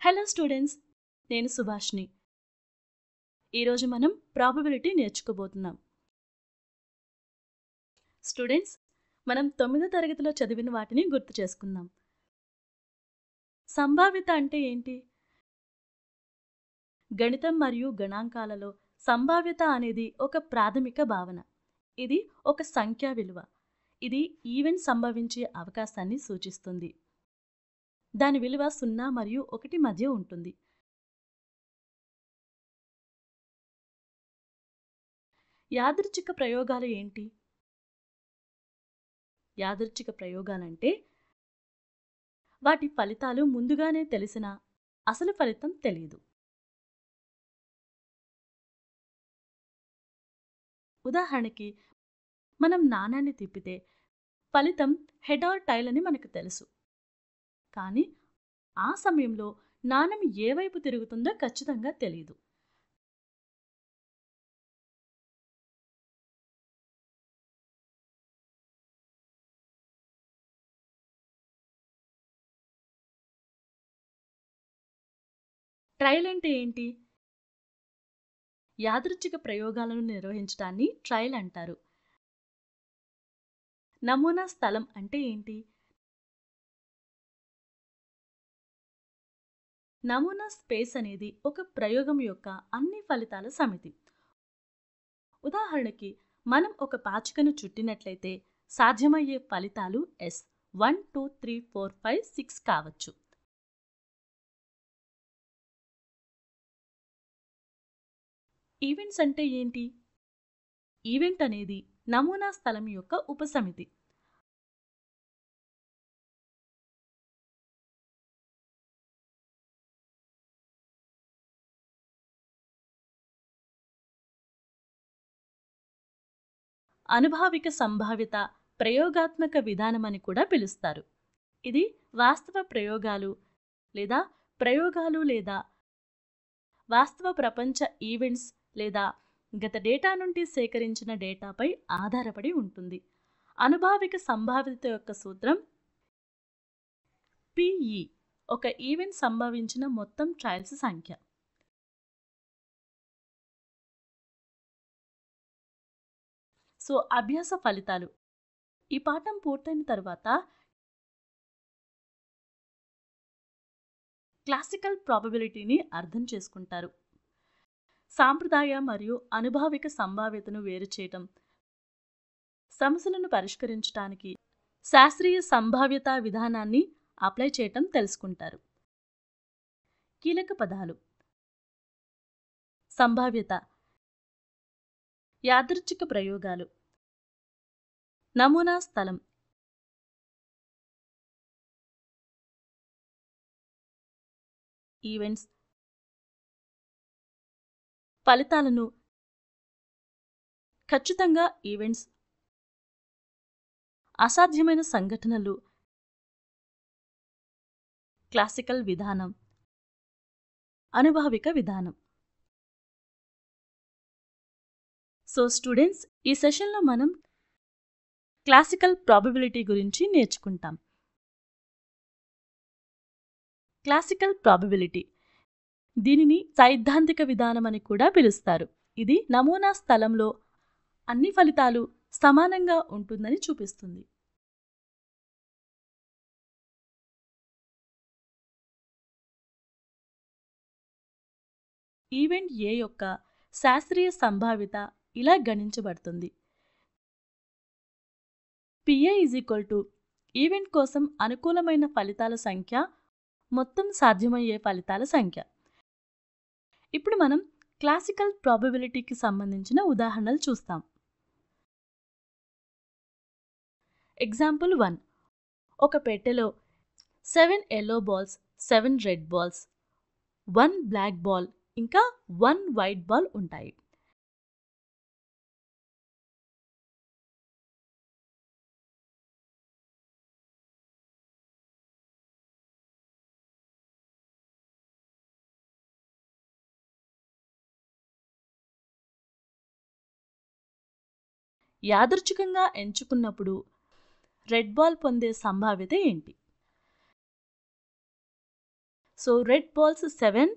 Hello students, నేను సుభాష్ని. ఈరోజు మనం ప్రాబబిలిటీ నేర్చుకోబోతున్నాం. స్టూడెంట్స్, మనం 9వ తరగతిలో చదివిన వాటిని గుర్తు చేసుకుందాం. సంభావ్యత అంటే ఏంటి? గణితం మరియు గణాంకాలలో సంభావ్యత అనేది ఒక ప్రాథమిక భావన. ఇది ఒక సంఖ్యా విలువ. ఇది ఈవెంట్ సంభవించే అవకాశాన్ని సూచిస్తుంది. దాని విలువ 0 మరియు 1 మధ్య ఉంటుంది. యాదృచ్ఛిక ప్రయోగాలు ఏంటి? యాదృచ్ఛిక ప్రయోగాలంటే వాటి ఫలితాలు ముందుగానే తెలిసినా అసలు ఫలితం తెలియదు. ఉదాహరణకి, మనం నాణాన్ని తిప్పితే ఫలితం హెడ్ ఆర్ టైల్ అని మనకు తెలుసు. కానీ ఆ సమయంలో నాణం ఏ వైపు తిరుగుతుందో ఖచ్చితంగా తెలియదు. ట్రయల్ అంటే ఏంటి? యాదృచ్ఛిక ప్రయోగాలను నిర్వహించడాన్ని ట్రయల్ అంటారు. నమూనా స్థలం అంటే ఏంటి? నమూనా స్పేస్ అనేది ఒక ప్రయోగం యొక్క అన్ని ఫలితాల సమితి. ఉదాహరణకి, మనం ఒక పాచికను చుట్టినట్లయితే సాధ్యమయ్యే ఫలితాలు S 1 2 3 4 5 6 కావచ్చు. ఈవెంట్స్ అంటే ఏంటి? ఈవెంట్ అనేది నమూనా స్థలం యొక్క ఉపసమితి. అనుభావిక సంభావ్యత ప్రయోగాత్మక విధానం అని కూడా పిలుస్తారు. ఇది వాస్తవ ప్రయోగాలు లేదా వాస్తవ ప్రపంచ ఈవెంట్స్ లేదా గత డేటా నుండి సేకరించిన డేటాపై ఆధారపడి ఉంటుంది. అనుభావిక సంభావ్యత యొక్క సూత్రం PE, ఒక ఈవెంట్ సంభవించిన మొత్తం ట్రయల్స్ సంఖ్య. సో అభ్యాస ఫలితాలు. ఈ పాఠం పూర్తయిన తర్వాత క్లాసికల్ ప్రాబబిలిటీని అర్థం చేసుకుంటారు. సాంప్రదాయ మరియు అనుభావిక సంభావ్యతను వేరు చేయటం, సమస్యలను పరిష్కరించడానికి శాస్త్రీయ సంభావ్యత విధానాన్ని అప్లై చేయటం తెలుసుకుంటారు. కీలక పదాలు: సంభావ్యత, యాదృచ్ఛిక ప్రయోగాలు, నమూనా స్థలం, ఈవెంట్స్, ఫలితాలను ఖచ్చితంగా ఈవెంట్స్, అసాధ్యమైన సంఘటనలు, క్లాసికల్ విధానం, అనుభావిక విధానం. సో స్టూడెంట్స్, ఈ సెషన్లో మనం క్లాసికల్ ప్రాబబిలిటీ గురించి నేర్చుకుంటాం. క్లాసికల్ ప్రాబబిలిటీ, దీనిని సైద్ధాంతిక విధానం అని కూడా పిలుస్తారు. ఇది నమూనా స్థలంలో అన్ని ఫలితాలు సమానంగా ఉంటుందని చూపిస్తుంది. ఈవెంట్ A యొక్క శాస్త్రీయ సంభావ్యత ఇలా గణించబడుతుంది. PA ఈవెంట్ కోసం అనుకూలమైన ఫలితాల సంఖ్య మొత్తం సాధ్యమయ్యే ఫలితాల సంఖ్య. ఇప్పుడు మనం క్లాసికల్ ప్రాబబిలిటీకి సంబంధించిన ఉదాహరణలు చూస్తాం. ఎగ్జాంపుల్ 1. ఒక పెట్టెలో 7 yellow balls, 7 red balls, 1 black ball ఇంకా 1 white ball ఉంటాయి. యాదృచ్ఛికంగా ఎంచుకున్నప్పుడు రెడ్ బాల్ పొందే సంభావ్యత ఏంటి? So red balls 7,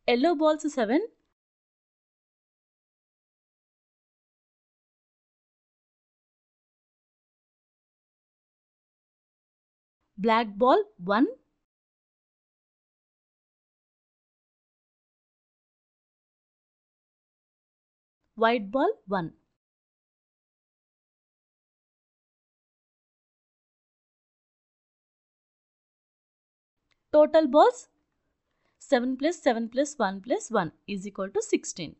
yellow balls 7, black ball 1, white ball 1. Total balls 7 plus 7 plus 1 plus 1 is equal to 16.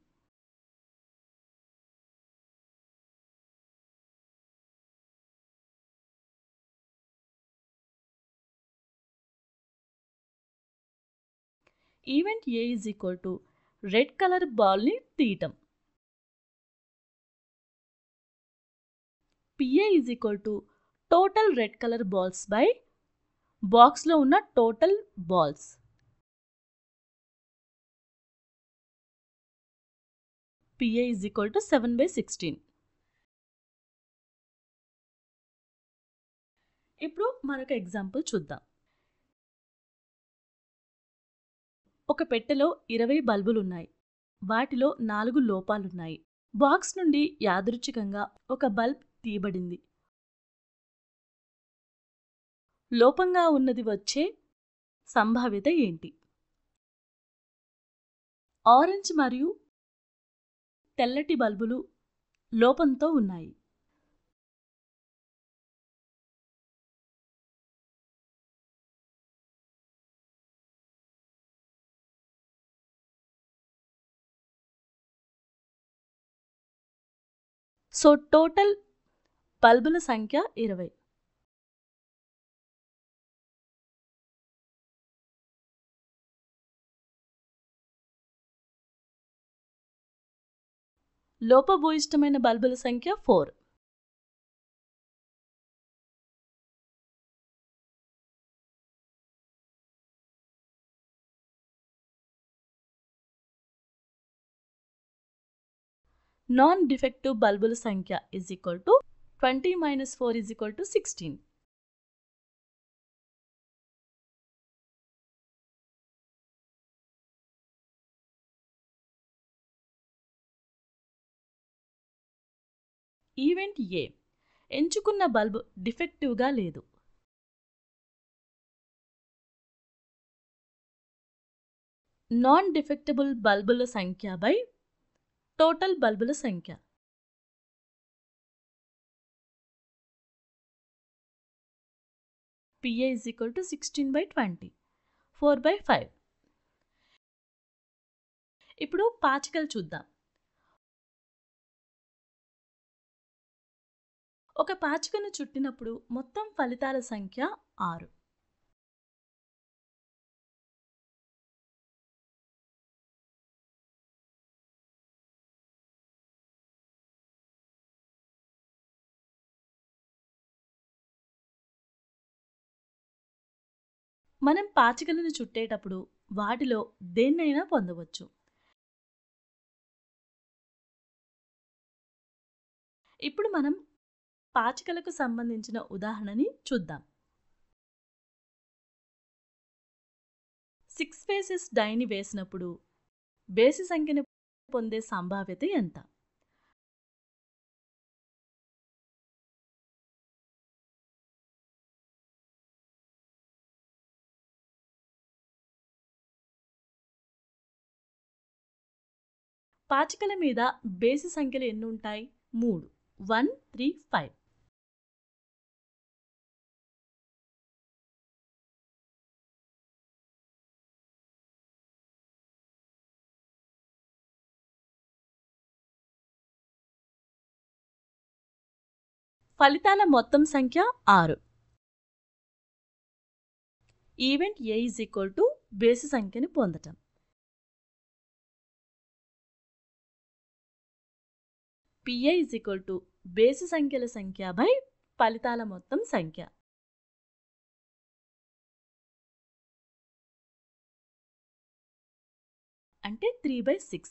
Event A is equal to red colour బాల్ని తీయటం. PA is equal to total red colour balls by బాక్స్లో ఉన్న total balls. PA is equal to 7/16. ఇప్పుడు మరొక example చూద్దాం. ఒక పెట్టెలో 20 బల్బులున్నాయి. వాటిలో 4 లోపాలున్నాయి. బాక్స్ నుండి యాదృచ్ఛికంగా ఒక బల్బ్ తీయబడింది. లోపంగా ఉన్నది వచ్చే సంభావ్యత ఏంటి? ఆరెంజ్ మరియు తెల్లటి బల్బులు లోపంతో ఉన్నాయి. సో టోటల్ బల్బుల సంఖ్య 20. లోపభూయిష్టమైన బల్బుల సంఖ్య 4. నాన్ డిఫెక్టివ్ బల్బుల సంఖ్య is equal to 20 minus 4 is equal to 16. Event A ఎంచుకున్న బల్బ్ డిఫెక్టివ్గా లేదు. నాన్ డిఫెక్టబుల్ బల్బుల సంఖ్య బై టోటల్ బల్బుల సంఖ్య. PA is equal to 16/20, 4/5. ఇప్పుడు పాచికలు చూద్దాం. ఒక పాచికను చుట్టినప్పుడు మొత్తం ఫలితాల సంఖ్య 6. మనం పాచికలను చుట్టేటప్పుడు వాటిలో దేన్నైనా పొందవచ్చు. ఇప్పుడు మనం పాచికలకు సంబంధించిన ఉదాహరణని చూద్దాం. 6 ఫేసెస్ డైని వేసినప్పుడు బేసి సంఖ్యను పొందే సంభావ్యత ఎంత? పాచికల మీద బేసి సంఖ్యలు ఎన్ని ఉంటాయి? 3, 1, 3, 5. ఫలితాల మొత్తం సంఖ్య 6. Event A is equal to బేసి సంఖ్యని పొందటం. PA is equal to బేసి సంఖ్యల సంఖ్య బై ఫలితాల మొత్తం సంఖ్య. అంటే 3/6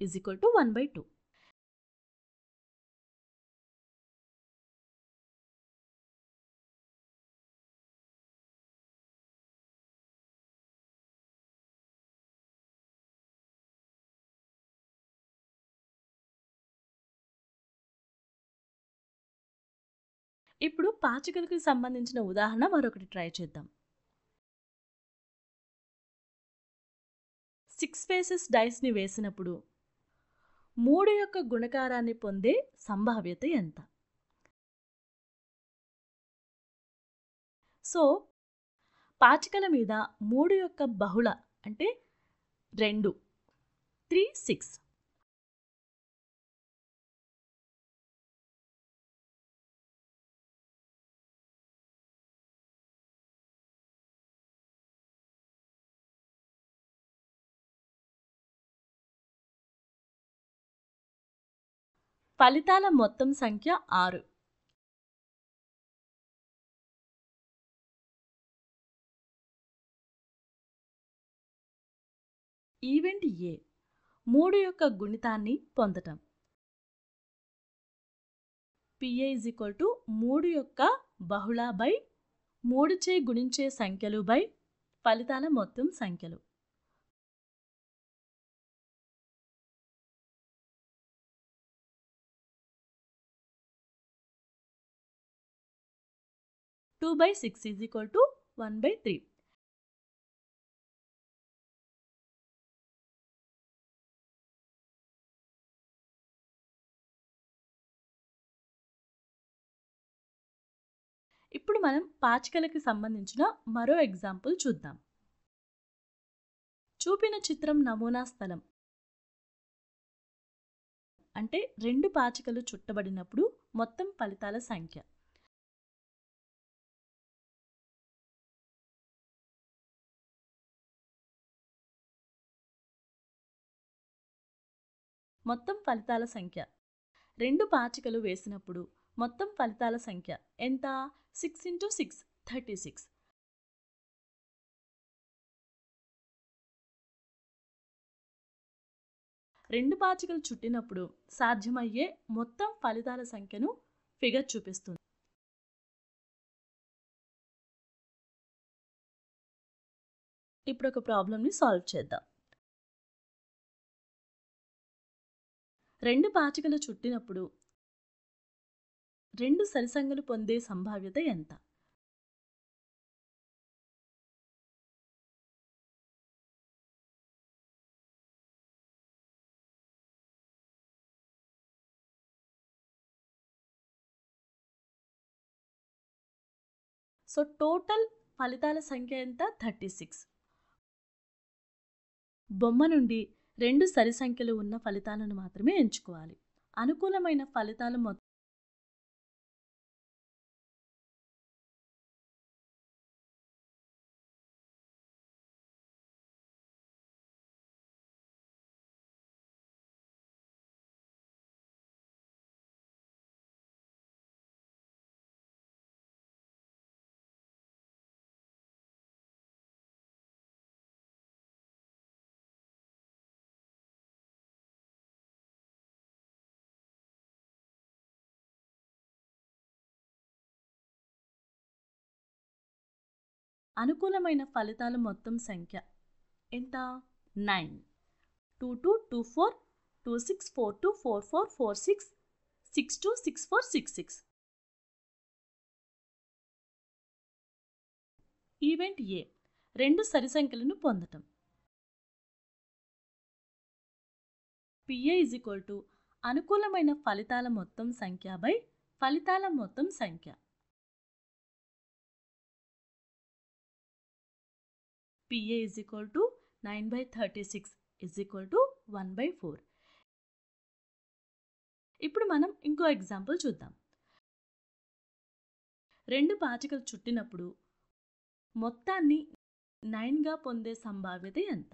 = 1/2. ఇప్పుడు పాచికలకు సంబంధించిన ఉదాహరణ మరొకటి ట్రై చేద్దాం. 6 ఫేసెస్ డైస్‌ని వేసినప్పుడు 3 యొక్క గుణకారాన్ని పొందే సంభావ్యత ఎంత? సో, పాచికల మీద 3 యొక్క బహుళ అంటే 2 3 6. ఫలితాల మొత్తం సంఖ్య 6. ఈవెంట్ ఏ 3 యొక్క గుణితాన్ని పొందటం. PA = 3 యొక్క బహుళ బై 3 చే గుణించే సంఖ్యలు బై ఫలితాల మొత్తం సంఖ్యలు. Two by 6 = 1/3. ఇప్పుడు మనం పాచికలకు సంబంధించిన మరో ఎగ్జాంపుల్ చూద్దాం. చూపిన చిత్రం నమూనా స్థలం. అంటే 2 పాచికలు చుట్టబడినప్పుడు మొత్తం ఫలితాల సంఖ్య. మొత్తం ఫలితాల సంఖ్య 2 పాచికలు వేసినప్పుడు మొత్తం ఫలితాల సంఖ్య ఎంత? 6 × 6 36. రెండు పాచికలు చుట్టినప్పుడు సాధ్యమయ్యే మొత్తం ఫలితాల సంఖ్యను ఫిగర్ చూపిస్తుంది. ఇప్పుడు ఒక ప్రాబ్లంని సాల్వ్ చేద్దాం. 2 పాచికలు చుట్టినప్పుడు 2 సరిసంఖ్యలు పొందే సంభావ్యత ఎంత? సో టోటల్ ఫలితాల సంఖ్య ఎంత? 36. బొమ్మ నుండి 2 సరి సంఖ్యలు ఉన్న ఫలితాలను మాత్రమే ఎంచుకోవాలి. అనుకూలమైన ఫలితాల మొత్తం అనుకూలమైన ఫలితాల మొత్తం సంఖ్య ఎంత? 9. 22 24 26 42 44 46 62 64 66. ఈవెంట్ ఏ 2 సరి సంఖ్యలను పొందటం. PA = అనుకూలమైన ఫలితాల మొత్తం సంఖ్య బై ఫలితాల మొత్తం సంఖ్య. PA = 9/36 = 1/4. ఇప్పుడు మనం ఇంకో ఎగ్జాంపుల్ చూద్దాం. 2 పాచికలు చుట్టినప్పుడు మొత్తాన్ని 9గా పొందే సంభావ్యత ఎంత?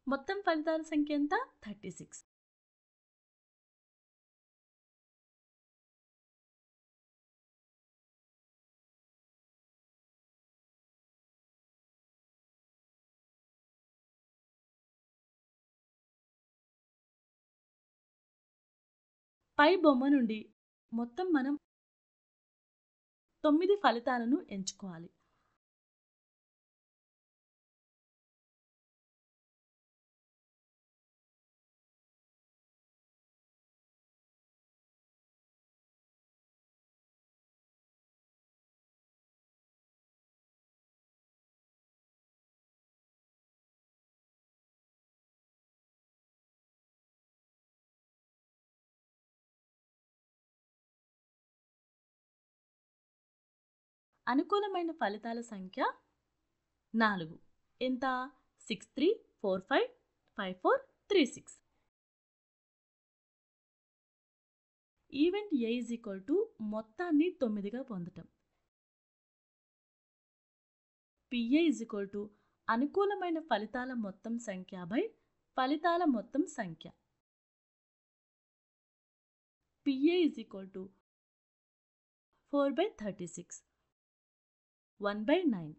మొత్తం ఫలితాల సంఖ్య ఎంత? 36. పై బొమ్మ నుండి మొత్తం మనం 9 ఫలితాలను ఎంచుకోవాలి. అనుకూలమైన ఫలితాల సంఖ్య 4. ఎంత? 6, 3, 4, 5, 5, 4, 3, 6. ఈవెంట్ A మొత్తాన్ని 9గా పొందటం. PA అనుకూలమైన ఫలితాల మొత్తం సంఖ్య బై ఫలితాల మొత్తం సంఖ్య. PA 4/36, 1/9.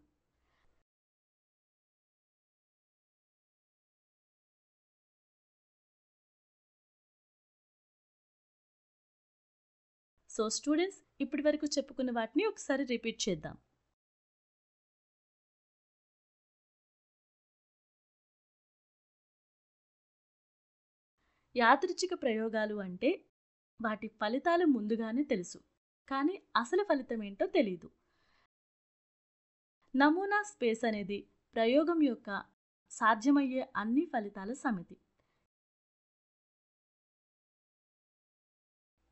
సో స్టూడెంట్స్, ఇప్పటి వరకు చెప్పుకున్న వాటిని ఒకసారి రిపీట్ చేద్దాం. యాదృచ్ఛిక ప్రయోగాలు అంటే వాటి ఫలితాలు ముందుగానే తెలుసు, కానీ అసలు ఫలితం ఏంటో తెలీదు. నమూనా స్పేస్ అనేది ప్రయోగం యొక్క సాధ్యమయ్యే అన్ని ఫలితాల సమితి.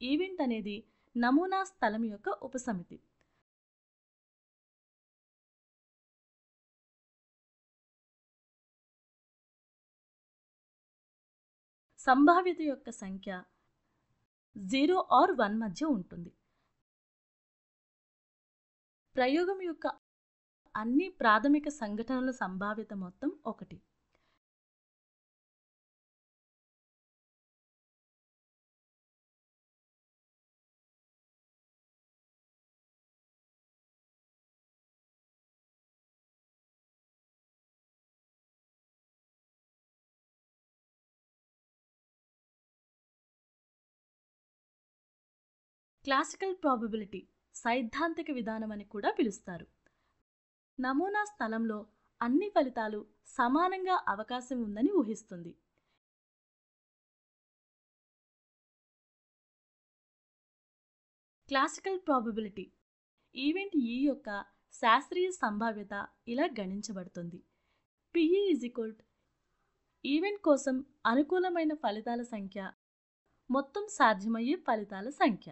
ఈవెంట్ అనేది నమూనా స్థలం యొక్క ఉపసమితి. సంభావ్యత యొక్క సంఖ్య 0 or 1 మధ్య ఉంటుంది. ప్రయోగం యొక్క అన్ని ప్రాథమిక సంఘటనల సంభావ్యత మొత్తం 1. క్లాసికల్ ప్రాబబిలిటీ సైద్ధాంతిక విధానం అని కూడా పిలుస్తారు. నమూనా స్థలంలో అన్ని ఫలితాలు సమానంగా అవకాశం ఉందని ఊహిస్తుంది. క్లాసికల్ ప్రాబబిలిటీ ఈవెంట్ E యొక్క శాస్త్రీయ సంభావ్యత ఇలా గణించబడుతుంది. PE ఈవెంట్ కోసం అనుకూలమైన ఫలితాల సంఖ్య మొత్తం సాధ్యమయ్యే ఫలితాల సంఖ్య.